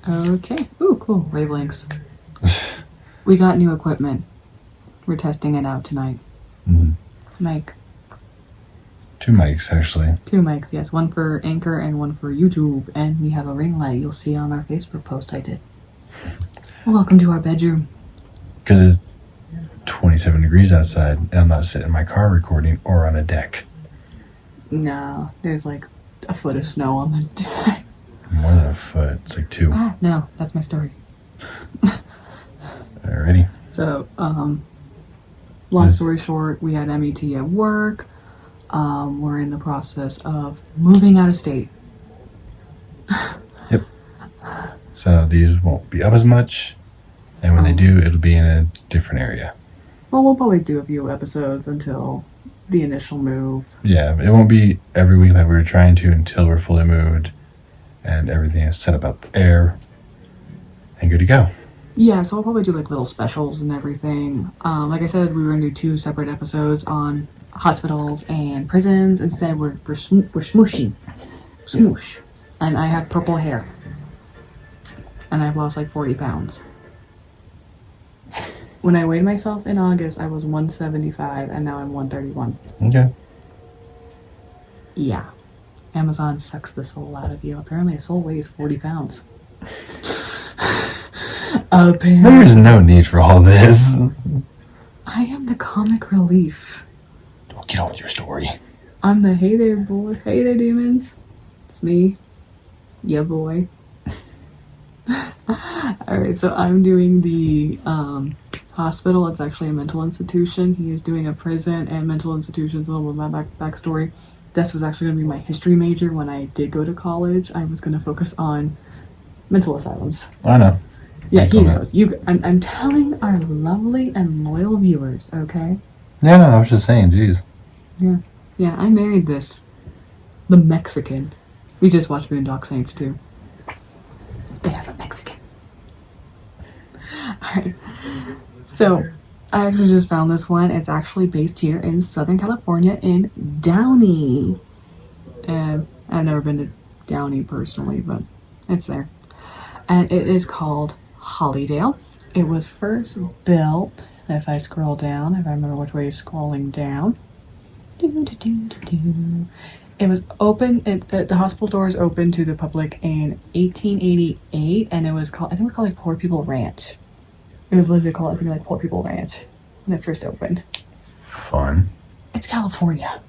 Okay. Ooh, cool. Wavelengths. We got new equipment. We're testing it out tonight. Mic. 2 mics, actually. 2 mics, yes. One for Anchor and one for YouTube. And we have a ring light you'll see on our Facebook post I did. Welcome to our bedroom. Because it's 27 degrees outside, and I'm not sitting in my car recording or on a deck. No, there's like a foot of snow on the deck. More than a foot. It's like 2. No, that's my story. Alrighty. So, long story short, we had MET at work. We're in the process of moving out of state. Yep. So these won't be up as much, and when they do, it'll be in a different area. Well, we'll probably do a few episodes until the initial move. Yeah, it won't be every week like we were trying to until we're fully moved and everything is set up there and good to go. Yeah, so I'll probably do like little specials and everything. Like I said, we were going to do 2 separate episodes on hospitals and prisons. Instead, we're smooshing. Smoosh. And I have purple hair. And I've lost like 40 pounds. When I weighed myself in August, I was 175 and now I'm 131. Okay. Yeah. Amazon sucks the soul out of you. Apparently a soul weighs 40 pounds. There's no need for all this. I am the comic relief. Don't get on with your story. I'm the hey there boy. Hey there demons. It's me. Yeah boy. Alright, so I'm doing the hospital. It's actually a mental institution. He is doing a prison and mental institutions. A little bit of my backstory. This was actually going to be my history major when I did go to college. I was going to focus on mental asylums. I know. Yeah, he knows. I'm telling our lovely and loyal viewers, okay? Yeah, no, I was just saying, jeez. Yeah, I married the Mexican. We just watched Boondock Saints too. They have a Mexican. Alright. So, I actually just found this one. It's actually based here in Southern California in Downey. And I've never been to Downey personally, but it's there. And it is called Hollydale. It was first built, if I scroll down, if I remember which way is scrolling down. It was open, the hospital doors opened to the public in 1888, and it was called, I think it was called like Poor People Ranch. It was literally called, I think, like Poor People Ranch when it first opened. Fun. It's California.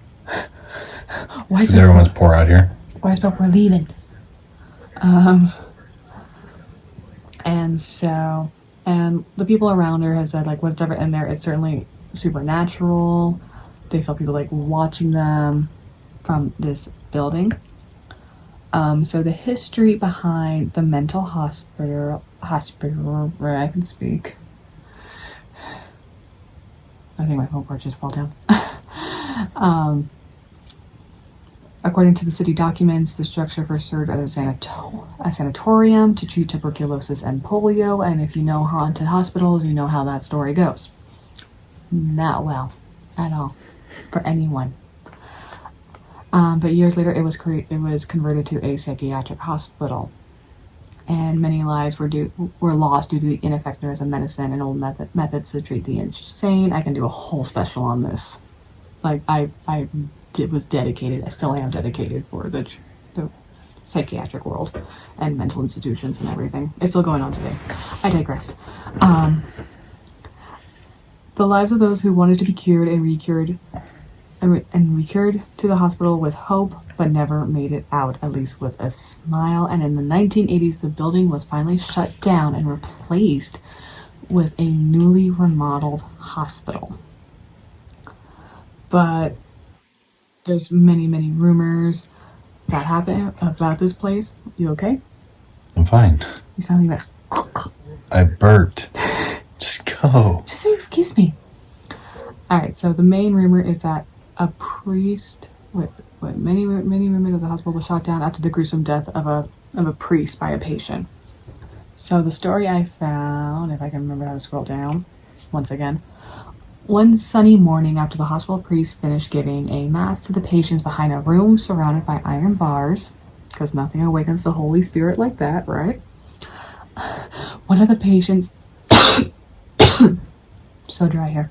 Why is everyone's poor out here? Why is we're leaving? And the people around her have said, like, whatever in there, it's certainly supernatural. They felt people, like, watching them from this building. So the history behind the mental hospital, where I can speak. I think my phone cord just fell down. According to the city documents, the structure first served as a sanatorium to treat tuberculosis and polio, and if you know haunted hospitals, you know how that story goes. Not well at all for anyone. But years later, it was converted to a psychiatric hospital, and many lives were lost due to the ineffectiveness of medicine and old methods to treat the insane. I can do a whole special on this. Like was dedicated. I still am dedicated for the psychiatric world and mental institutions and everything. It's still going on today. I digress. The lives of those who wanted to be cured and recured to the hospital with hope, but never made it out, at least with a smile. And in the 1980s, the building was finally shut down and replaced with a newly remodeled hospital. But there's many, many rumors that happen about this place. You okay? I'm fine. You sound like I burped. Just go. Just say excuse me. Alright, so the main rumor is that a priest many rumors that the hospital was shot down after the gruesome death of a priest by a patient. So the story I found, if I can remember how to scroll down once again. One sunny morning after the hospital priest finished giving a mass to the patients behind a room surrounded by iron bars, because nothing awakens the Holy Spirit like that, right? One of the patients, so dry here.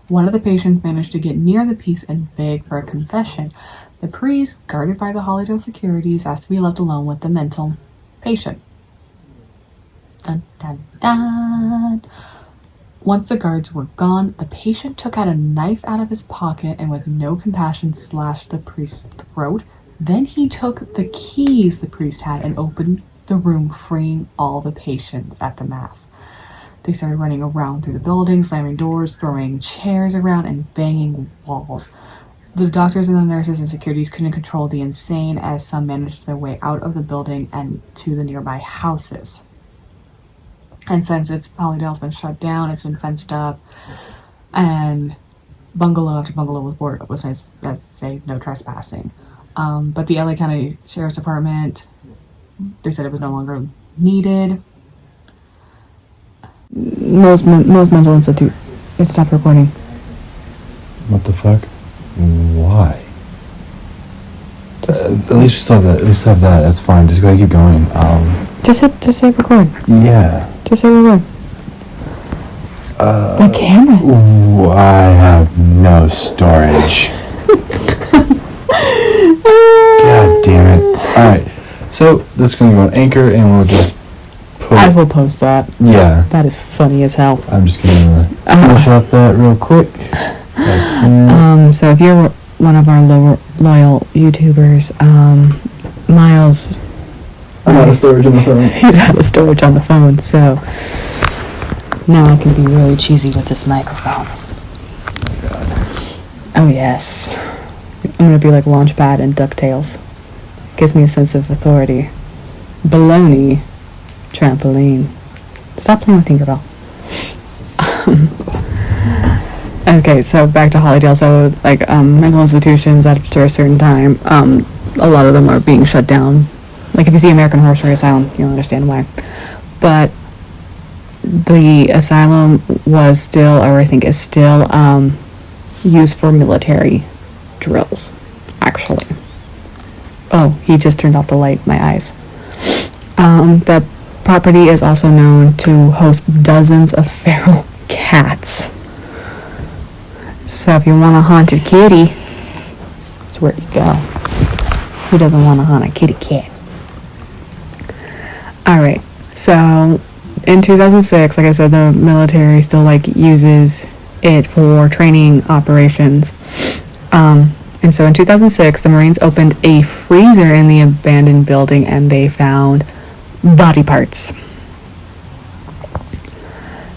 One of the patients managed to get near the piece and beg for a confession. The priest, guarded by the Hollydale securities, asked to be left alone with the mental patient. Dun, dun, dun. Once the guards were gone, the patient took out a knife out of his pocket and with no compassion slashed the priest's throat. Then he took the keys the priest had and opened the room, freeing all the patients at the mass. They started running around through the building, slamming doors, throwing chairs around, and banging walls. The doctors and the nurses and securities couldn't control the insane, as some managed their way out of the building and to the nearby houses. And since Hollydale's been shut down, it's been fenced up, and bungalow after bungalow was say no trespassing. But the LA County Sheriff's Department, they said it was no longer needed. Most mental institute, it stopped recording. What the fuck? Why? At least we still have that. That's fine. Just gotta keep going. Just hit record. Yeah. Just hit record. The camera. Ooh, I have no storage. God damn it. Alright. So, that's gonna go on Anchor, and we'll just put... I will post that. Yeah. That is funny as hell. I'm just gonna finish up that real quick. So if you're one of our loyal YouTubers, Miles... I'm out of storage on the phone. He's out of storage on the phone, so... Now I can be really cheesy with this microphone. Oh, yes. I'm gonna be like Launchpad and DuckTales. Gives me a sense of authority. Baloney. Trampoline. Stop playing with Tinkerbell. Okay, so back to Hollydale. So, like, mental institutions after a certain time, a lot of them are being shut down. Like, if you see American Horror Story Asylum, you'll understand why. But the asylum was still, or I think is still, used for military drills, actually. Oh, he just turned off the light, my eyes. The property is also known to host dozens of feral cats. So if you want a haunted kitty, that's where you go. Who doesn't want to haunt a kitty cat? Alright, so in 2006, like I said, the military still uses it for training operations. And so in 2006, the Marines opened a freezer in the abandoned building and they found body parts.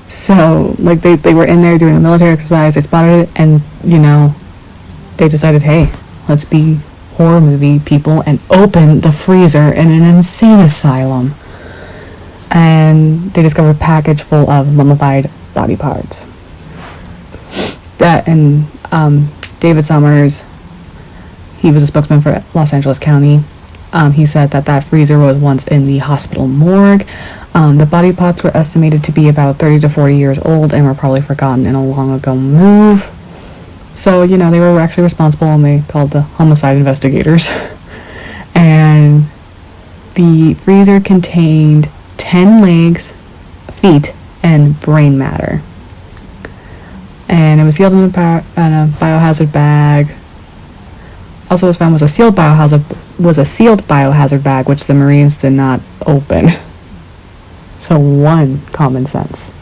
So, they were in there doing a military exercise, they spotted it, and, they decided, hey, let's be horror movie people and open the freezer in an insane asylum. And they discovered a package full of mummified body parts. David Summers, he was a spokesman for Los Angeles County. He said that freezer was once in the hospital morgue. The body parts were estimated to be about 30 to 40 years old and were probably forgotten in a long ago move. So, they were actually responsible, and they called the homicide investigators. And the freezer contained 10 legs, feet, and brain matter. And it was sealed in a biohazard bag. Also was found was a sealed biohazard bag, which the Marines did not open. So one, common sense.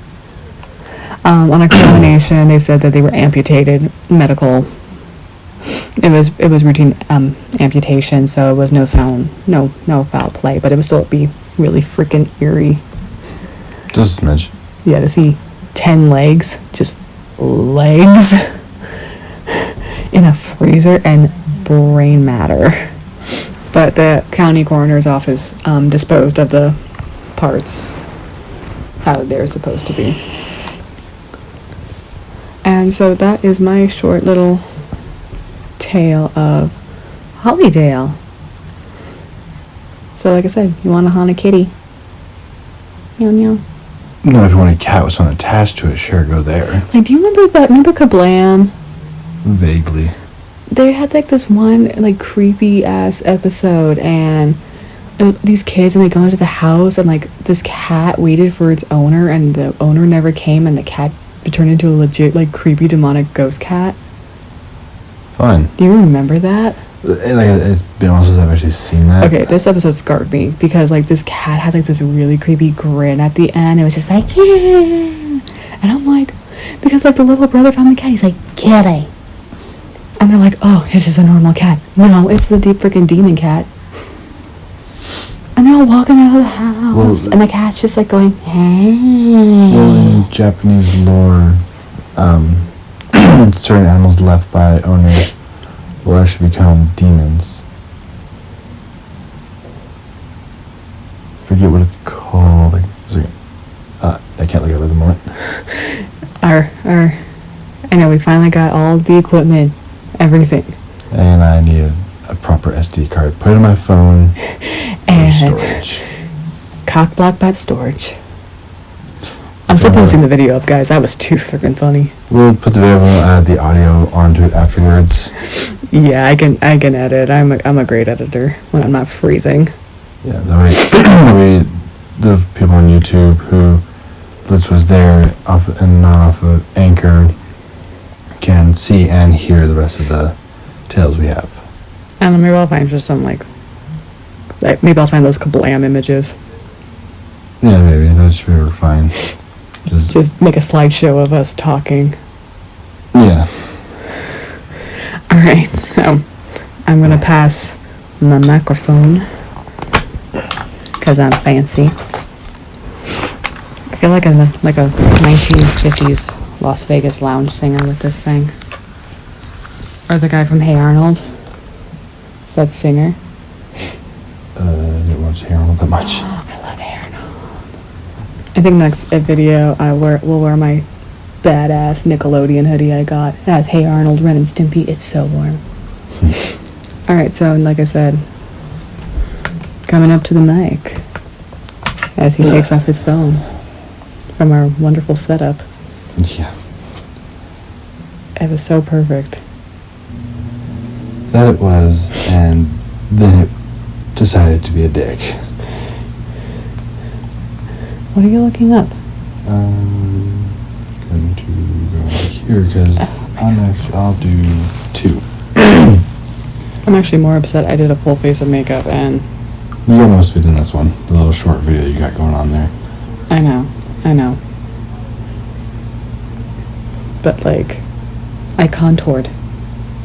On examination, they said that they were amputated. Medical. It was routine amputation, so it was no foul play, but it would still be really freaking eerie. Just a smidge. Yeah, to see 10 legs, just legs in a freezer and brain matter. But the county coroner's office disposed of the parts how they're supposed to be. And so that is my short little tale of Hollydale. So like I said, you want to haunt a kitty? Meow meow. No, if you want a cat with something attached to it, sure, go there. Do you remember Kablam? Vaguely. They had this one creepy ass episode, and these kids, and they go into the house, and like this cat waited for its owner, and the owner never came, and the cat turned into a legit like creepy demonic ghost cat. Fun. Do you remember that? Like, it's been a while since I've actually seen that. Okay, this episode scarred me because like this cat had like this really creepy grin at the end. It was just like, yeah. And I'm like, because like the little brother found the cat, he's like, kitty. And they're like, oh, it's just a normal cat. No, it's the deep freaking demon cat. And they're all walking out of the house, and the cat's just like going, hey. Well, in Japanese lore, certain animals left by owners will actually become demons. Forget what it's called. I can't look it up at the moment. I know we finally got all the equipment, everything. And I need a proper SD card. Put it in my phone for storage. Cock block bed storage. I'm still posting the video up, guys. That was too freaking funny. We'll put the video, we'll add the audio onto it afterwards. Yeah, I can edit. I'm a great editor when I'm not freezing. Yeah, that way the people on YouTube who this was there off and not off of Anchor can see and hear the rest of the tales we have. And maybe I'll find just some maybe I'll find those kablam images. Yeah, maybe that should be fine. Just make a slideshow of us talking. Yeah. Alright, so I'm gonna pass my microphone because I'm fancy. I feel like I'm like a 1950s Las Vegas lounge singer with this thing. Or the guy from Hey Arnold. That singer. I didn't watch Hey Arnold that much. Oh, I love Hey Arnold. I think next video I will wear my badass Nickelodeon hoodie I got. It has Hey Arnold, Ren and Stimpy. It's so warm. Alright, so like I said, coming up to the mic as he takes off his phone from our wonderful setup. Yeah. It was so perfect. That it was, and then it decided to be a dick. What are you looking up? Going to go here because I'll do 2. I'm actually more upset I did a full face of makeup and... You got most of it in this one, the little short video you got going on there. I know. But like, I contoured.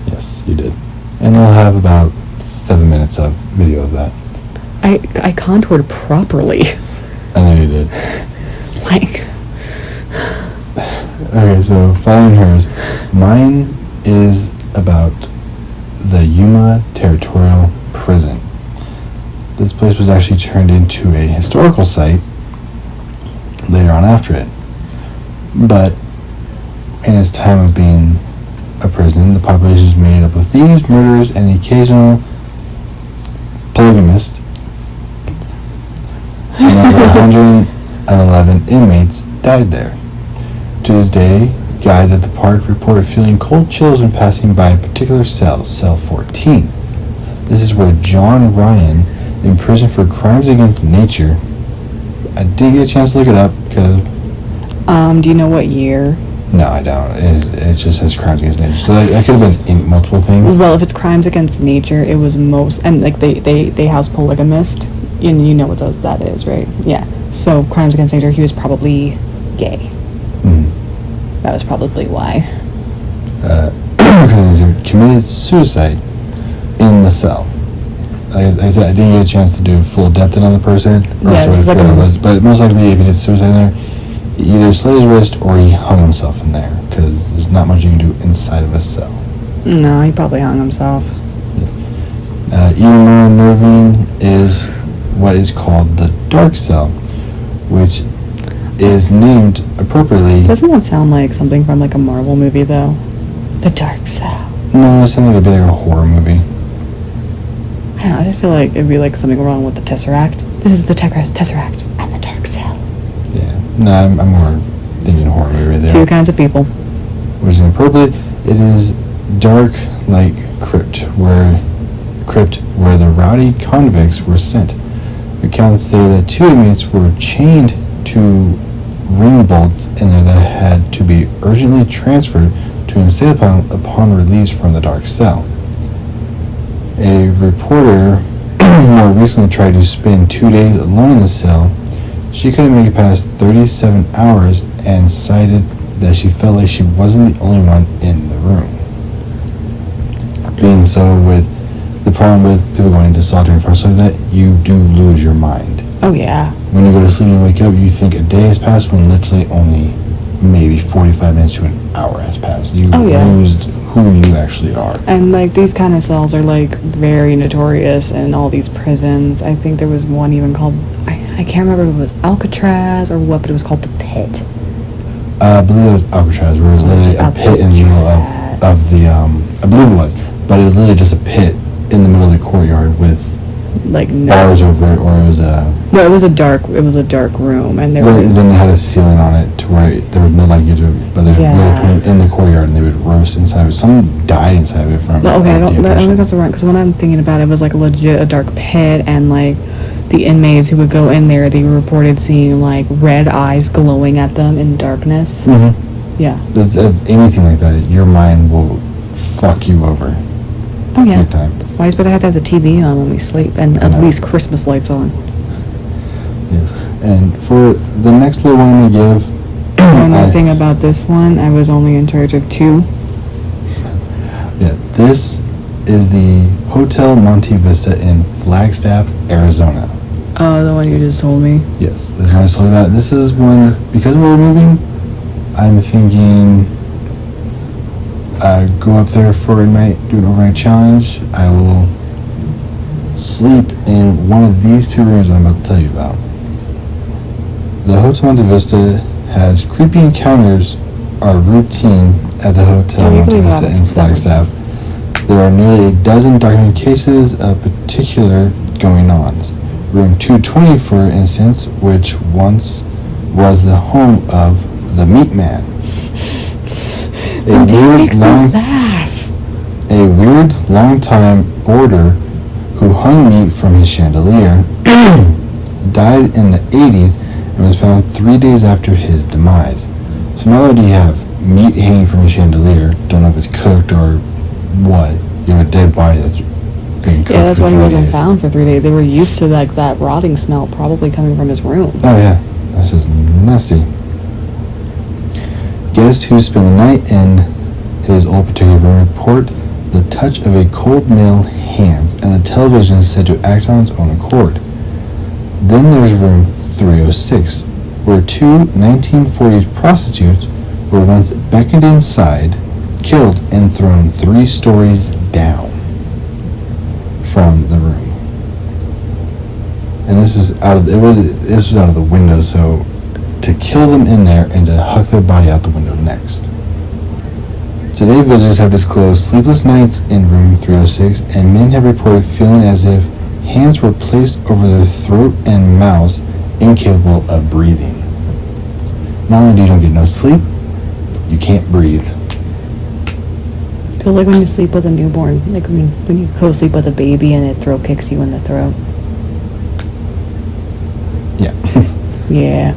Yes, you did. And we'll have about 7 minutes of video of that. I contoured properly. I know you did. Like... Okay, so following hers, mine is about the Yuma Territorial Prison. This place was actually turned into a historical site later on after it. But in its time of being a prison, the population was made up of thieves, murderers, and the occasional polygamist. And over 111 inmates died there. To this day, guides at the park report feeling cold chills when passing by a particular cell 14. This is where John Ryan, imprisoned for crimes against nature. I didn't get a chance to look it up because... do you know what year? No, I don't. It just says crimes against nature. So that could have been in multiple things. Well, if it's crimes against nature, it was most... And like they house polygamist. And you know what that is, right? Yeah. So crimes against nature, he was probably gay. Mm-hmm. That was probably why. Because he committed suicide in the cell. Like I said, I didn't get a chance to do full depth on the person. Yeah, this is like but most likely, if he did suicide in there, he either slit his wrist or he hung himself in there. Because there's not much you can do inside of a cell. No, he probably hung himself. Even more unnerving is what is called the dark cell, which is named appropriately. Doesn't that sound like something from like a Marvel movie, though? The dark cell. No, it sounds like it'd be like a horror movie. I don't know, I just feel like it'd be like something wrong with the Tesseract. This is the Tesseract and the dark cell. Yeah. No, I'm more thinking horror movie right there. 2 kinds of people. Which is inappropriate. It is dark like crypt where the rowdy convicts were sent. Accounts say that 2 inmates were chained to ring bolts in there that had to be urgently transferred to an asylum upon release from the dark cell. A reporter more recently tried to spend 2 days alone in the cell. She couldn't make it past 37 hours and cited that she felt like she wasn't the only one in the room. Being so, with the problem with people going into solitary confinement so that you do lose your mind. Oh, yeah. When you go to sleep and wake up, you think a day has passed when literally only maybe 45 minutes to an hour has passed. You lose who you actually are. And, like, these kind of cells are, like, very notorious in all these prisons. I think there was one even called, I can't remember if it was Alcatraz or what, but it was called the Pit. I believe it was Alcatraz, where it was literally a pit in the middle of the, I believe it was, but it was literally just a pit in the middle of the courtyard with like bars over it, or it was a... No, it was a dark room, and then it had a ceiling on it to where there was no light you to, but they would put them in the courtyard and they would roast inside of it. Some died inside of it from... Okay, I think that's wrong, because when I'm thinking about it, it was like legit a dark pit, and like the inmates who would go in there, they reported seeing like red eyes glowing at them in darkness. Mm-hmm. Yeah. As anything like that, your mind will fuck you over. Oh yeah. Big time. Why are you supposed to have the TV on when we sleep, and at least Christmas lights on? Yes. And for the next little one we give... One more thing about this one, I was only in charge of 2. Yeah, this is the Hotel Monte Vista in Flagstaff, Arizona. Oh, the one you just told me? Yes, this is what I told you about. This is one, because we're moving, I'm thinking go up there for a night, do an overnight challenge. I will sleep in one of these 2 rooms I'm about to tell you about. The Hotel Monte Vista has creepy encounters are routine at the Hotel Monte Vista in Flagstaff. There are nearly a dozen documented cases of particular going-ons. Room 220, for instance, which once was the home of the Meat Man. A weird, long-time boarder who hung meat from his chandelier died in the 80s and was found 3 days after his demise. So not only do you have meat hanging from a chandelier, don't know if it's cooked or what, you have a dead body that's being cooked. Yeah, that's why he wasn't days. found for 3 days. They were used to like that rotting smell probably coming from his room. Oh yeah, that's just nasty. Guests who spend the night in his old particular room report the touch of a cold male hands, and the television is said to act on its own accord. Then there's room 306, where 2 1940s prostitutes were once beckoned inside, killed, and thrown 3 stories down from the room. And this was out of the window, so to kill them in there and to huck their body out the window next. Today, visitors have disclosed sleepless nights in room 306, and men have reported feeling as if hands were placed over their throat and mouths, incapable of breathing. Not only do you don't get no sleep, you can't breathe. Feels like when you sleep with a newborn, like when you co-sleep with a baby and it throat kicks you in the throat. Yeah. Yeah.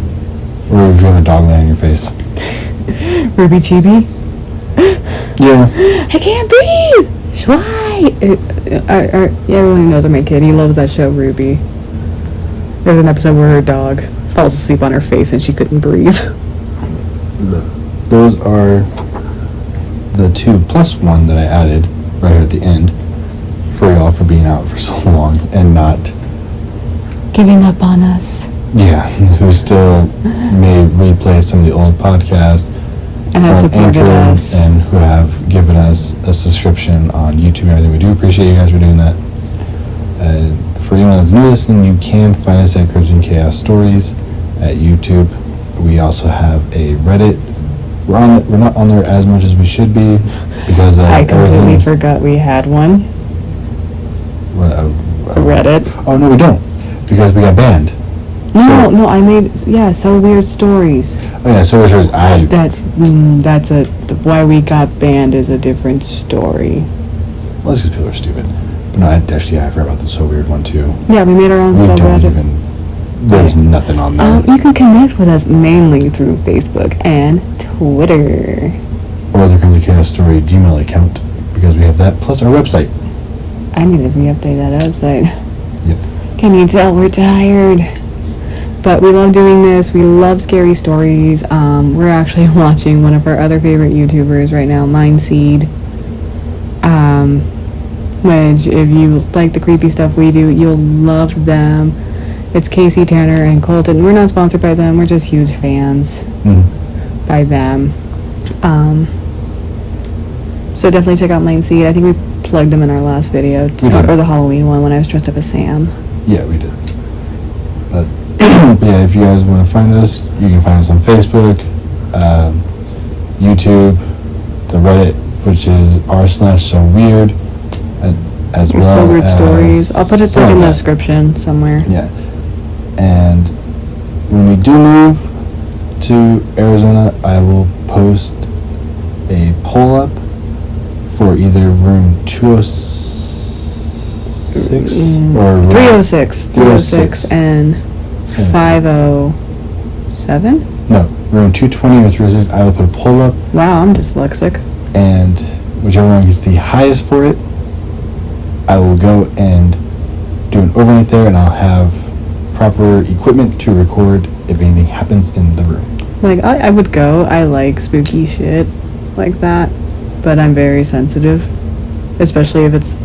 Or if you have a dog laying on your face. Ruby Chibi? Yeah. I can't breathe! Why? Everyone who knows my kid, he loves that show, Ruby. There was an episode where her dog falls asleep on her face and she couldn't breathe. Those are the 2 plus 1 that I added right here at the end for y'all for being out for so long and not giving up on us. Yeah, who still may replay some of the old podcasts and have supported Anchor us and who have given us a subscription on YouTube and everything. We do appreciate you guys for doing that. For anyone that's new listening, you can find us at Crimson Chaos Stories at YouTube. We also have a Reddit. We're not on there as much as we should be because I completely forgot we had one. Reddit. Oh no, we don't, because we got banned. No, I made so weird stories. Oh yeah, so weird stories. That's why we got banned is a different story. Well, it's because people are stupid. But no, I forgot about the So Weird one too. Yeah, we made our own We don't subreddit. even. There's nothing on there. You can connect with us mainly through Facebook and Twitter. Or the Crimson Chaos Story Gmail account, because we have that, plus our website. I need to re-update that website. Yep. Can you tell we're tired? But we love doing this. We love scary stories. We're actually watching one of our other favorite YouTubers right now, Mindseed. Which, if you like the creepy stuff we do, you'll love them. It's Casey, Tanner, and Colton. We're not sponsored by them. We're just huge fans by them. So definitely check out Mindseed. I think we plugged them in our last video, or the Halloween one when I was dressed up as Sam. Yeah, we did. But yeah, if you guys want to find us, you can find us on Facebook, YouTube, the Reddit, which is r/SoWeird, as well So Weird as Stories. I'll put it in the description somewhere. Yeah. And when we do move to Arizona, I will post a poll up for either room 206 or 306. 306 and 507? No, room 220 or 306. I will put a poll up, Wow, I'm dyslexic. and whichever one gets the highest for it, I will go and do an overnight there, and I'll have proper equipment to record if anything happens in the room. Like, I would go. I like spooky shit like that, but I'm very sensitive, especially if it's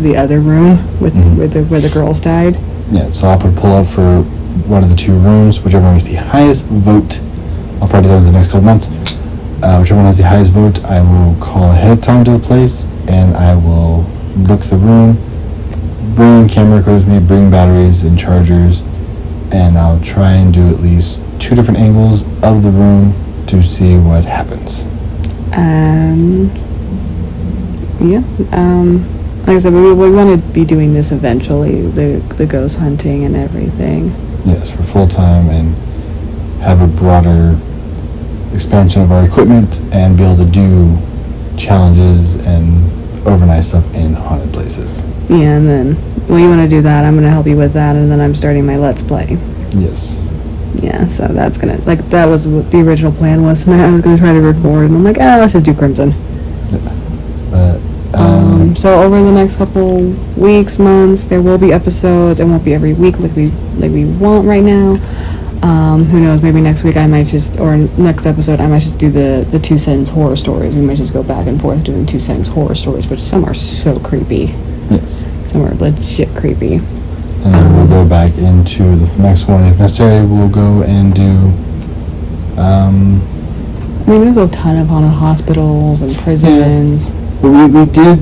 the other room with where the girls died. Yeah, so I'll put a poll up for one of the two rooms, whichever one gets the highest vote. I'll probably do it in the next couple months. Whichever one has the highest vote, I will call ahead of time to the place, and I will book the room, bring camera equipment with me, bring batteries and chargers, and I'll try and do at least 2 different angles of the room to see what happens. Yeah. Like I said, we want to be doing this eventually, the ghost hunting and everything. Yes, for full time, and have a broader expansion of our equipment and be able to do challenges and overnight stuff in haunted places. Yeah, and then when you want to do that, I'm going to help you with that, and then I'm starting my Let's Play. Yes. Yeah, so that's going to, like, that was what the original plan was, and I was going to try to record, and I'm like, let's just do Crimson. Yeah. But, so over the next couple weeks, months, there will be episodes. It won't be every week like we want right now. Who knows, maybe next week I might just, or next episode, I might just do the 2-sentence horror stories. We might just go back and forth doing 2-sentence horror stories, which some are so creepy. yes. Some are legit creepy. And then we'll go back into the next one. If necessary, we'll go and do, I mean, there's a ton of haunted hospitals and prisons. Yeah. But we did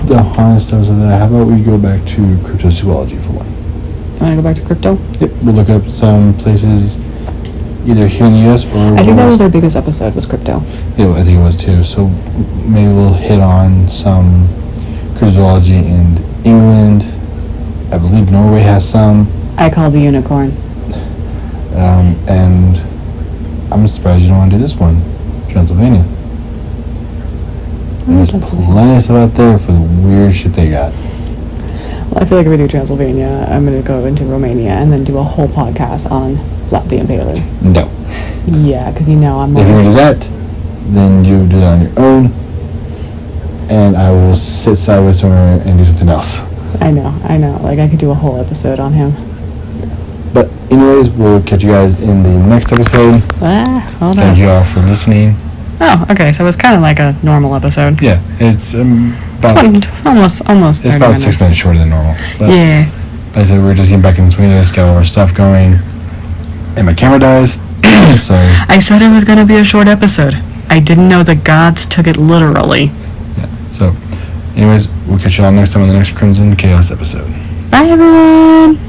the haunted stuff of that. How about we go back to cryptozoology for one? You want to go back to crypto? Yep, we'll look up some places either here in the U.S. or... I think that was our biggest episode, was crypto. Yeah, I think it was too. So maybe we'll hit on some cryptozoology in England. I believe Norway has some. I call the unicorn. And I'm surprised you don't want to do this one. Transylvania. There's plenty of stuff out there for the weird shit they got. Well, I feel like if we do Transylvania, I'm going to go into Romania and then do a whole podcast on Vlad the Impaler. No. Yeah, because I'm If you're going to do that, then you do that on your own, and I will sit sideways somewhere and do something else. I know. Like, I could do a whole episode on him. But anyways, we'll catch you guys in the next episode. Hold Thank you all for listening. Oh, okay, so it's kind of like a normal episode. Yeah, it's about... Almost 30 It's about minutes. 6 minutes shorter than normal. But Yeah. like I said, we're just getting back in the swing of this, got all our stuff going, and my camera dies, so... I said it was going to be a short episode. I didn't know the gods took it literally. Yeah, so anyways, we'll catch you all next time on the next Crimson Chaos episode. Bye, everyone!